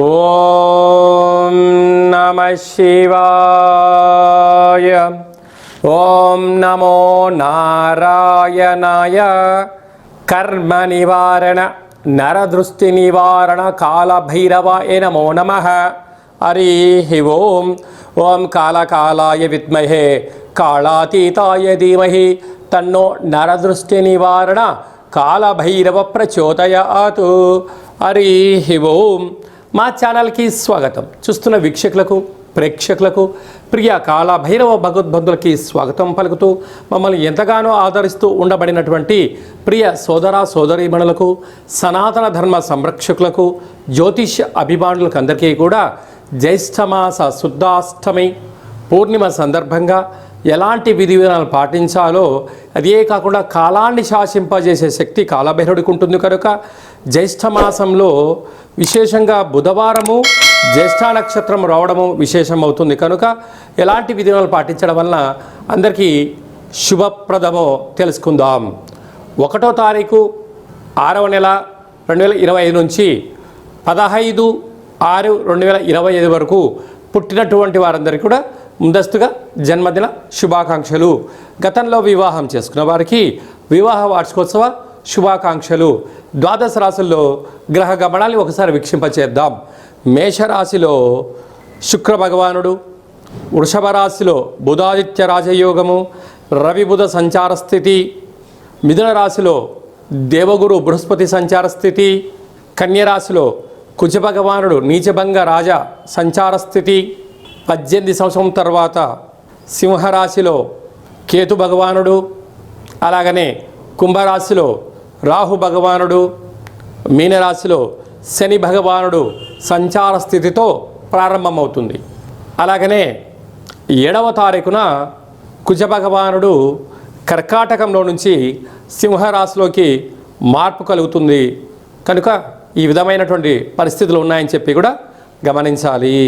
ఓం నమః శివాయ. ఓం నమో నారాయణాయ. కర్మ నివారణ నరదృష్టి నివారణ కాళభైరవాయ నమో నమః. హరి ఓం. ఓం కాళకాలాయ విద్మహే కాళాతీతాయ ధీమహి తన్నో నరదృష్టి నివారణ కాళభైరవ ప్రచోదయాత్. హరి ఓం. మా ఛానల్కి స్వాగతం. చూస్తున్న వీక్షకులకు ప్రేక్షకులకు ప్రియ కాళభైరవ భగవద్బంధులకి స్వాగతం పలుకుతూ మమ్మల్ని ఎంతగానో ఆదరిస్తూ ఉండబడినటువంటి ప్రియ సోదర సోదరీమణులకు సనాతన ధర్మ సంరక్షకులకు జ్యోతిష్య అభిమానులకు అందరికీ కూడా జ్యేష్ఠమాస శుద్ధాష్టమి పూర్ణిమ సందర్భంగా ఎలాంటి విధి విధానాలు పాటించాలో అదే కాకుండా కాలాన్ని శాసింపజేసే శక్తి కాళభైరవుడికి ఉంటుంది కనుక జ్యేష్ఠమాసంలో విశేషంగా బుధవారము జ్యేష్ఠ నక్షత్రం రావడము విశేషం అవుతుంది కనుక ఎలాంటి విధానాలు పాటించడం వలన అందరికీ శుభప్రదమో తెలుసుకుందాం. 1వ తారీఖు 6వ నెల 2025 నుంచి 15/6/2025 వరకు పుట్టినటువంటి వారందరికీ కూడా ముందస్తుగా జన్మదిన శుభాకాంక్షలు. గతంలో వివాహం చేసుకున్న వారికి వివాహ వార్షికోత్సవ శుభాకాంక్షలు. ద్వాదశ రాశుల్లో గ్రహ గమనాన్ని ఒకసారి వీక్షింపచేద్దాం. మేషరాశిలో శుక్ర భగవానుడు, వృషభ రాశిలో బుధాదిత్య రాజయోగము, రవి బుధ సంచార స్థితి, మిథున రాశిలో దేవగురు బృహస్పతి సంచార స్థితి, కన్యరాశిలో కుజ భగవానుడు నీచభంగ రాజ సంచార స్థితి, 18 సంవత్సరం తర్వాత సింహరాశిలో కేతు భగవానుడు, అలాగనే కుంభరాశిలో రాహు భగవానుడు, మీనరాశిలో శని భగవానుడు సంచార స్థితితో ప్రారంభమవుతుంది. అలాగనే 7వ తారీఖున కుజ భగవానుడు కర్కాటకంలో నుంచి సింహరాశిలోకి మార్పు కలుగుతుంది కనుక ఈ విధమైనటువంటి పరిస్థితులు ఉన్నాయని చెప్పి కూడా గమనించాలి.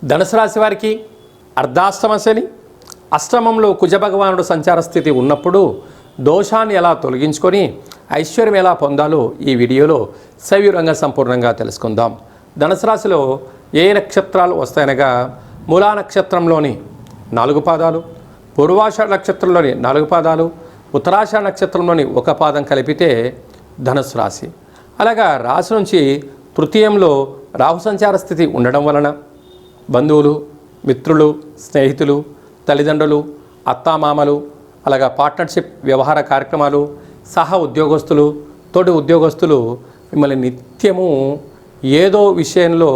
ధనుసు రాశి వారికి అర్ధాష్టమ శని, అష్టమంలో కుజ భగవానుడు సంచార స్థితి ఉన్నప్పుడు దోషాన్ని ఎలా తొలగించుకొని ఐశ్వర్యం ఎలా పొందాలో ఈ వీడియోలో సవివరంగా సంపూర్ణంగా తెలుసుకుందాం. ధనుసు రాశిలో ఏ నక్షత్రాలు వస్తాయనగా మూలా నక్షత్రంలోని 4 పాదాలు, పూర్వాషాఢ నక్షత్రంలోని 4 పాదాలు, ఉత్తరాషాఢ నక్షత్రంలోని 1 పాదం కలిపితే ధనుసు రాశి. అలాగా రాశి నుంచి తృతీయంలో రాహు సంచార స్థితి ఉండడం వలన బంధువులు, మిత్రులు, స్నేహితులు, తల్లిదండ్రులు, అత్తామామలు, అలాగా పార్ట్నర్షిప్ వ్యవహార కార్యక్రమాలు, సహా ఉద్యోగస్తులు, తోటి ఉద్యోగస్తులు మిమ్మల్ని నిత్యము ఏదో విషయంలో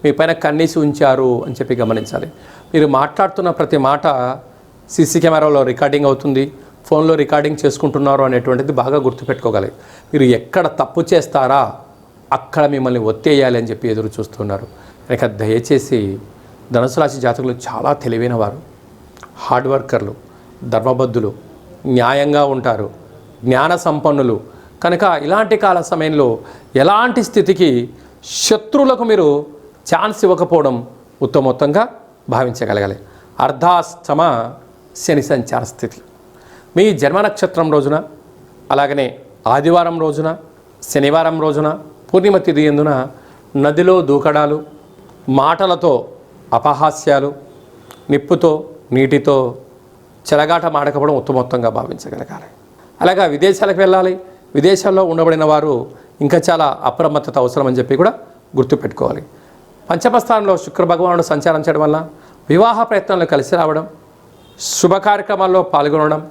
మీ పైన కన్నీసి ఉంచారు అని చెప్పి గమనించాలి. మీరు మాట్లాడుతున్న ప్రతి మాట సీసీ కెమెరాలో రికార్డింగ్ అవుతుంది, ఫోన్లో రికార్డింగ్ చేసుకుంటున్నారు అనేటువంటిది బాగా గుర్తుపెట్టుకోగలరు. మీరు ఎక్కడ తప్పు చేస్తారా అక్కడ మిమ్మల్ని ఒత్తేయాలి అని చెప్పి ఎదురు చూస్తున్నారు కనుక దయచేసి ధనుసు రాశి జాతకులు చాలా తెలివైన వారు, హార్డ్ వర్కర్లు, ధర్మబద్ధులు, న్యాయంగా ఉంటారు, జ్ఞాన సంపన్నులు కనుక ఇలాంటి కాల సమయంలో ఎలాంటి స్థితికి శత్రువులకు మీరు ఛాన్స్ ఇవ్వకపోవడం ఉత్తమోత్తంగా భావించగలగాలి. అర్ధాష్టమ శని సంచార స్థితి మీ జన్మ నక్షత్రం రోజున, అలాగనే ఆదివారం రోజున, శనివారం రోజున, పూర్ణిమ తిథి యందున నదిలో దూకడాలు, మాటలతో అపహాస్యాలు, నిప్పుతో నీటితో చెలగాట మాడకపోవడం ఉత్తమోత్తంగా భావించగలగాలి. అలాగా విదేశాలకు వెళ్ళాలి, విదేశాల్లో ఉండబడిన వారు ఇంకా చాలా అప్రమత్తత అవసరం అని చెప్పి కూడా గుర్తుపెట్టుకోవాలి. పంచమ స్థానంలో శుక్ర భగవానుడు సంచారం చేయడం వల్ల వివాహ ప్రయత్నాలు కలిసి రావడం, శుభ కార్యక్రమాల్లో పాల్గొనడం,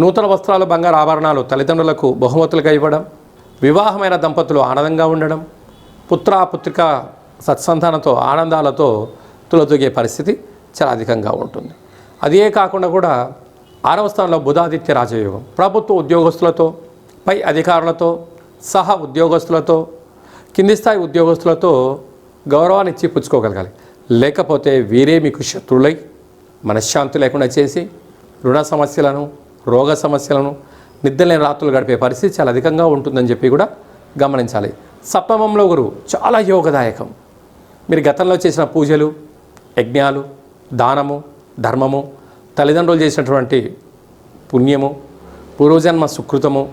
నూతన వస్త్రాలు, బంగారు ఆభరణాలు తల్లిదండ్రులకు బహుమతులుగా ఇవ్వడం, వివాహమైన దంపతులు ఆనందంగా ఉండడం, పుత్రిక సత్సంతానంతో ఆనందాలతో తులతూగే పరిస్థితి చాలా అధికంగా ఉంటుంది. అదే కాకుండా కూడా 6వ స్థానంలో బుధాదిత్య రాజయోగం ప్రభుత్వ ఉద్యోగస్తులతో, పై అధికారులతో, సహా ఉద్యోగస్తులతో, కింది స్థాయి ఉద్యోగస్తులతో గౌరవాన్ని ఇచ్చి పుచ్చుకోగలగాలి. లేకపోతే వీరే మీకు శత్రువులై మనశ్శాంతి లేకుండా చేసి రుణ సమస్యలను, రోగ సమస్యలను, నిద్రలేని రాత్రులు గడిపే పరిస్థితి చాలా అధికంగా ఉంటుందని చెప్పి కూడా గమనించాలి. సప్తమంలో గురువు చాలా యోగదాయకం. మీరు గతంలో చేసిన పూజలు, యజ్ఞాలు, దానము, ధర్మము, తల్లిదండ్రులు చేసినటువంటి పుణ్యము, పూర్వజన్మ సుకృతము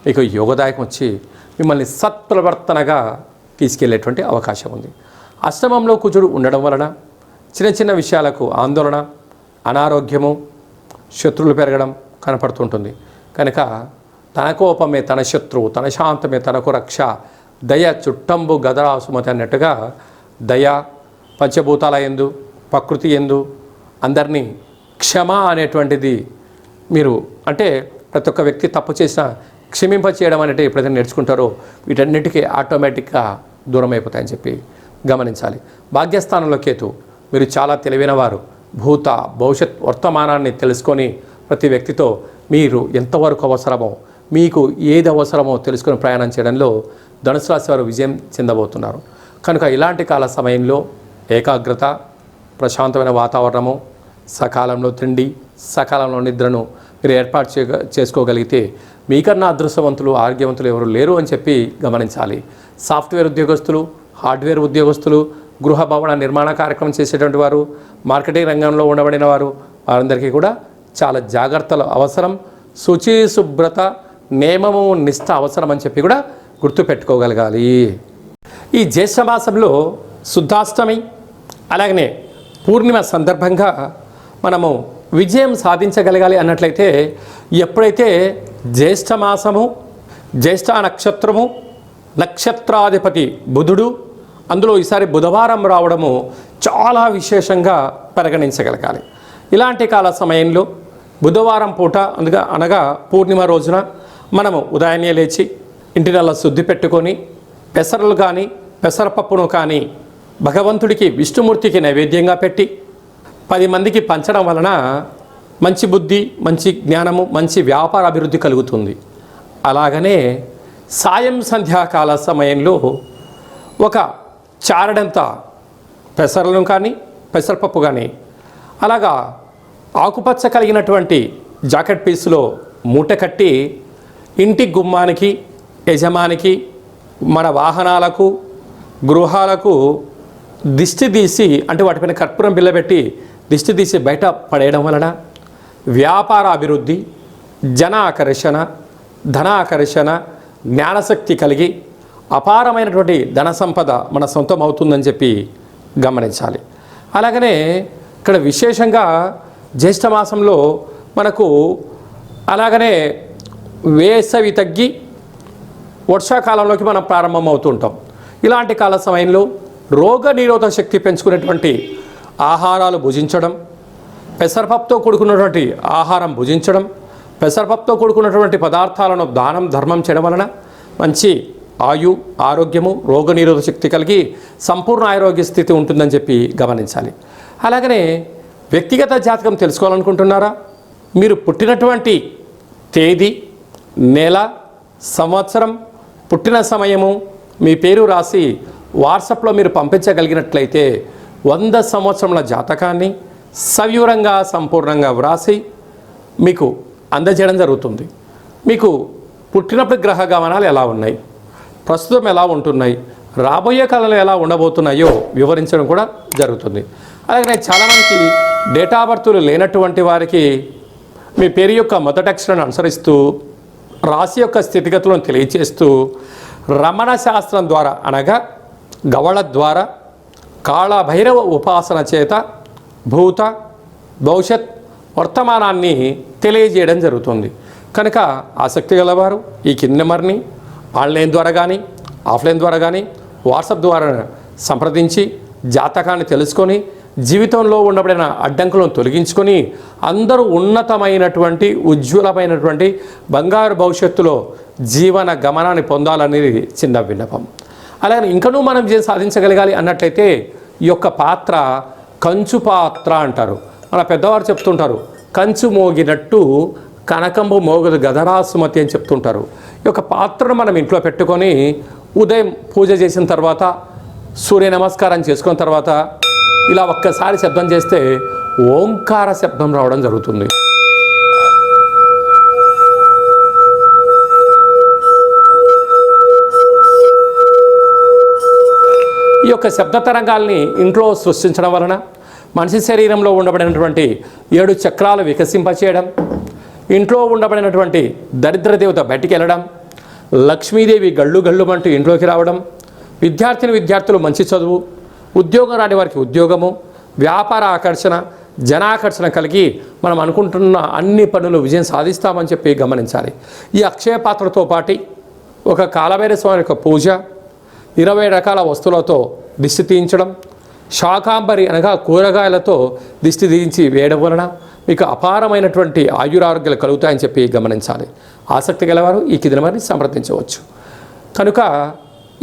మీకు యోగదాయకం వచ్చి మిమ్మల్ని సత్ప్రవర్తనగా తీసుకెళ్లేటువంటి అవకాశం ఉంది. అష్టమంలో కుజుడు ఉండడం వలన చిన్న చిన్న విషయాలకు ఆందోళన, అనారోగ్యము, శత్రువులు పెరగడం కనపడుతుంటుంది. కనుక తన కోపమే తన శత్రువు, తన శాంతమే తనకు రక్ష, దయ చుట్టంబు గదరా సుమతి అన్నట్టుగా దయ పంచభూతాల యందు, ప్రకృతి యందు అందరినీ క్షమ అనేటువంటిది మీరు అంటే ప్రతి ఒక్క వ్యక్తి తప్పు చేసినా క్షమింప చేయడం అనేది ఎప్పుడైతే నేర్చుకుంటారో వీటన్నిటికీ ఆటోమేటిక్గా దూరం అయిపోతాయని చెప్పి గమనించాలి. భాగ్యస్థానంలో కేతు, మీరు చాలా తెలివైన వారు. భూత భవిష్యత్ వర్తమానాన్ని తెలుసుకొని ప్రతి వ్యక్తితో మీరు ఎంతవరకు అవసరమో, మీకు ఏది అవసరమో తెలుసుకొని ప్రయాణం చేయడంలో ధనుసు రాశి వారు విజయం చెందబోతున్నారు. కనుక ఇలాంటి కాల సమయంలో ఏకాగ్రత, ప్రశాంతమైన వాతావరణము, సకాలంలో తిండి, సకాలంలో నిద్రను మీరు ఏర్పాటు చేసుకోగలిగితే మీకన్నా అదృష్టవంతులు, ఆరోగ్యవంతులు ఎవరు లేరు అని చెప్పి గమనించాలి. సాఫ్ట్వేర్ ఉద్యోగస్తులు, హార్డ్వేర్ ఉద్యోగస్తులు, గృహ భవన నిర్మాణ కార్యక్రమం చేసేటువంటి వారు, మార్కెటింగ్ రంగంలో ఉండబడిన వారు, వారందరికీ కూడా చాలా జాగ్రత్తలు అవసరం. శుచి, శుభ్రత, నియమము, నిష్ఠ అవసరం అని చెప్పి కూడా గుర్తుపెట్టుకోగలగాలి. ఈ జ్యేష్ఠ మాసంలో శుద్ధాష్టమి అలాగనే పూర్ణిమ సందర్భంగా మనము విజయం సాధించగలగాలి అన్నట్లయితే ఎప్పుడైతే జ్యేష్ఠ మాసము, జ్యేష్ఠ నక్షత్రము, నక్షత్రాధిపతి బుధుడు, అందులో ఈసారి బుధవారం రావడము చాలా విశేషంగా పరిగణించగలగాలి. ఇలాంటి కాల సమయంలో బుధవారం పూట అనగా పూర్ణిమ రోజున మనము ఉదయాన్నే లేచి ఇంటినల్లా శుద్ధి పెట్టుకొని పెసరలు కానీ పెసరపప్పును కానీ భగవంతుడికి విష్ణుమూర్తికి నైవేద్యంగా పెట్టి 10 మందికి పంచడం వలన మంచి బుద్ధి, మంచి జ్ఞానము, మంచి వ్యాపార అభివృద్ధి కలుగుతుంది. అలాగనే సాయం సంధ్యాకాల సమయంలో ఒక చారడంత పెసరలను కానీ పెసరపప్పు కానీ అలాగా ఆకుపచ్చ కలిగినటువంటి జాకెట్ పీసులో మూట కట్టి ఇంటి గుమ్మానికి, యజమానికి, మన వాహనాలకు, గృహాలకు దిష్టి తీసి అంటే వాటిపైన కర్పూరం బిల్లబెట్టి దిష్టి తీసి బయట పడేయడం వలన వ్యాపార అభివృద్ధి, జన ఆకర్షణ, ధన ఆకర్షణ, జ్ఞానశక్తి కలిగి అపారమైనటువంటి ధన సంపద మన సొంతం అవుతుందని చెప్పి గమనించాలి. అలాగనే ఇక్కడ విశేషంగా జ్యేష్ఠ మాసంలో మనకు అలాగనే వేసవి తగ్గి వర్షాకాలంలోకి మనం ప్రారంభం అవుతుంటాం. ఇలాంటి కాల సమయంలో రోగ నిరోధక శక్తి పెంచుకునేటువంటి ఆహారాలు భుజించడం, పెసరపప్పుతో కూడుకున్నటువంటి ఆహారం భుజించడం, పెసరపప్పుతో కూడుకున్నటువంటి పదార్థాలను దానం ధర్మం చేయడం వలన మంచి ఆయు, ఆరోగ్యము, రోగ నిరోధక శక్తి కలిగి సంపూర్ణ ఆరోగ్య స్థితి ఉంటుందని చెప్పి గమనించాలి. అలాగనే వ్యక్తిగత జాతకం తెలుసుకోవాలనుకుంటున్నారా? మీరు పుట్టినటువంటి తేదీ, నెల, సంవత్సరం, పుట్టిన సమయము, మీ పేరు రాసి వాట్సాప్లో మీరు పంపించగలిగినట్లయితే 100 సంవత్సరముల జాతకాన్ని సవివరంగా సంపూర్ణంగా వ్రాసి మీకు అందజేయడం జరుగుతుంది. మీకు పుట్టినప్పుడు గ్రహ గమనాలు ఎలా ఉన్నాయి, ప్రస్తుతం ఎలా ఉంటున్నాయి, రాబోయే కాలంలో ఎలా ఉండబోతున్నాయో వివరించడం కూడా జరుగుతుంది. అలాగే చాలామందికి డేట్ ఆఫ్ బర్త్లు లేనటువంటి వారికి మీ పేరు యొక్క మొదటి అక్షరాన్ని అనుసరిస్తూ రాశి యొక్క స్థితిగతులను తెలియచేస్తూ రమణ శాస్త్రం ద్వారా అనగా గవళ ద్వారా కాళభైరవ ఉపాసన చేత భూత భవిష్యత్ వర్తమానాన్ని తెలియజేయడం జరుగుతుంది. కనుక ఆసక్తి గలవారు ఈ కింద నెంబర్ని ఆన్లైన్ ద్వారా కానీ ఆఫ్లైన్ ద్వారా కానీ వాట్సాప్ ద్వారా సంప్రదించి జాతకాన్ని తెలుసుకొని జీవితంలో ఉండబడిన అడ్డంకులను తొలగించుకొని అందరూ ఉన్నతమైనటువంటి ఉజ్వలమైనటువంటి బంగారు భవిష్యత్తులో జీవన గమనాన్ని పొందాలనేది చిన్న విన్నపం. అలాగే ఇంకనూ మనం విజయం సాధించగలగాలి అన్నట్లయితే ఈ యొక్క పాత్ర కంచు పాత్ర అంటారు. మన పెద్దవారు చెప్తుంటారు, కంచు మోగినట్టు కనకంబు మోగదు గదరా సుమతి అని చెప్తుంటారు. ఈ యొక్క పాత్రను మనం ఇంట్లో పెట్టుకొని ఉదయం పూజ చేసిన తర్వాత, సూర్య నమస్కారం చేసుకున్న తర్వాత ఇలా ఒక్కసారి శబ్దం చేస్తే ఓంకార శబ్దం రావడం జరుగుతుంది. ఈ యొక్క శబ్ద తరంగాల్ని ఇంట్లో సృష్టించడం వలన మనిషి శరీరంలో ఉండబడినటువంటి 7 చక్రాలు వికసింపచేయడం, ఇంట్లో ఉండబడినటువంటి దరిద్ర దేవత బయటికి వెళ్ళడం, లక్ష్మీదేవి గళ్ళు గళ్ళుమంటూ ఇంట్లోకి రావడం, విద్యార్థులు మంచి చదువు, ఉద్యోగం రాని వారికి ఉద్యోగము, వ్యాపార ఆకర్షణ, జనాకర్షణ కలిగి మనం అనుకుంటున్న అన్ని పనులు విజయం సాధిస్తామని చెప్పి గమనించాలి. ఈ అక్షయ పాత్రతో పాటు ఒక కాలభైరవ స్వామి యొక్క పూజ, 20 రకాల వస్తువులతో దిష్టి తీయించడం, శాకాంబరి అనగా కూరగాయలతో దిష్టి తీయించి వేయడం వలన మీకు అపారమైనటువంటి ఆయురారోగ్యాలు కలుగుతాయని చెప్పి గమనించాలి. ఆసక్తి గలవారు ఈ కింది సంప్రదించవచ్చు. కనుక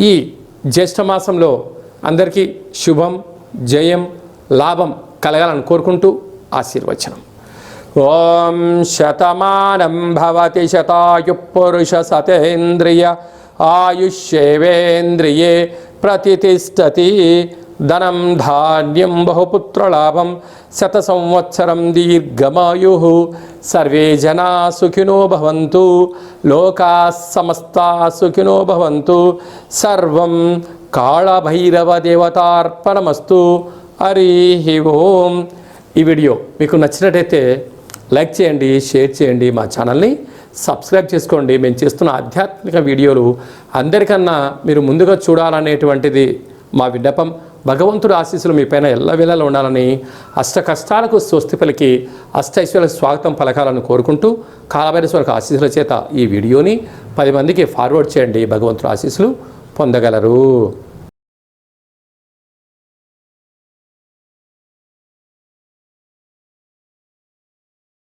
ఈ జ్యేష్ఠ మాసంలో అందరికీ శుభం, జయం, లాభం కలగాలని కోరుకుంటూ ఆశీర్వచనం. ఓం శతమానం భవతి శతాయు పురుష సతేంద్రియ ఆయుష్యేవేంద్రియే ప్రతిష్టతి. ధనం ధాన్యం బహుపుత్రలాభం శత సంవత్సరం దీర్ఘమాయు. సర్వే జనా సుఖినో భవంతు. లోకా సమస్తా సుఖినో భవంతు. సర్వం కాళభైరవ దేవతార్పణమస్తు. హరి ఓం. ఈ వీడియో మీకు నచ్చినట్టయితే లైక్ చేయండి, షేర్ చేయండి, మా ఛానల్ని సబ్స్క్రైబ్ చేసుకోండి. మేము చేస్తున్న ఆధ్యాత్మిక వీడియోలు అందరికన్నా మీరు ముందుగా చూడాలనేటువంటిది మా విన్నపం. భగవంతుడి ఆశీస్సులు మీ పైన ఎల్లవేళలా ఉండాలని, అష్ట కష్టాలకు స్వస్తి పలికి అష్టైశ్వర్యాలకు స్వాగతం పలకాలని కోరుకుంటూ కాలభైరవ ఆశీస్సుల చేత ఈ వీడియోని 10 మందికి ఫార్వర్డ్ చేయండి. భగవంతుడి ఆశీస్సులు పొందగలరు.